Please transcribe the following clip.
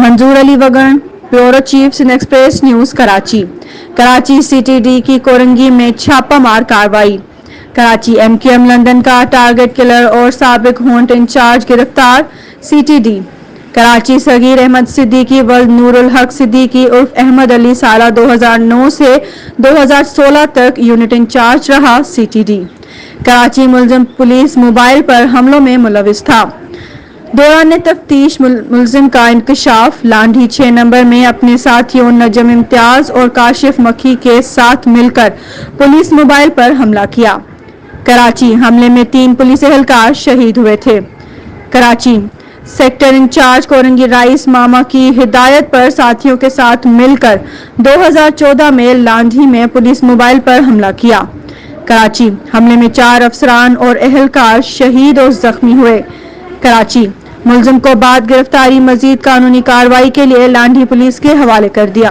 منظور Ali Wagan, bureau chief Sindh Express News Karachi. Karachi C T D کی کورنگی میں چھاپہ مار کارروائی۔ کراچی MQM لندن کا ٹارگٹ کلر اور سابق ہونٹ انچارج گرفتار۔ سی ٹی ڈی کراچی صغیر احمد صدیقی ولد نور الحق صدیقی عرف احمد علی سالہ 2009 سے 2016 تک یونٹ انچارج رہا۔ سی ٹی ڈی کراچی ملزم پولیس موبائل پر حملوں میں ملوث تھا۔ دوران تفتیش ملزم کا انکشاف۔ لانڈھی 6 نمبر میں اپنے ساتھیوں نجم امتیاز اور کاشف مکھی کے ساتھ مل کر پولیس موبائل پر حملہ کیا۔ کراچی حملے میں 3 پولیس اہلکار شہید ہوئے تھے۔ کراچی سیکٹر انچارج کورنگی رئیس ماما کی ہدایت پر ساتھیوں کے ساتھ مل کر 2014 میں لانڈھی میں پولیس موبائل پر حملہ کیا۔ کراچی حملے میں 4 افسران اور اہلکار شہید اور زخمی ہوئے۔ کراچی ملزم کو بعد گرفتاری مزید قانونی کارروائی کے لیے لانڈھی پولیس کے حوالے کر دیا۔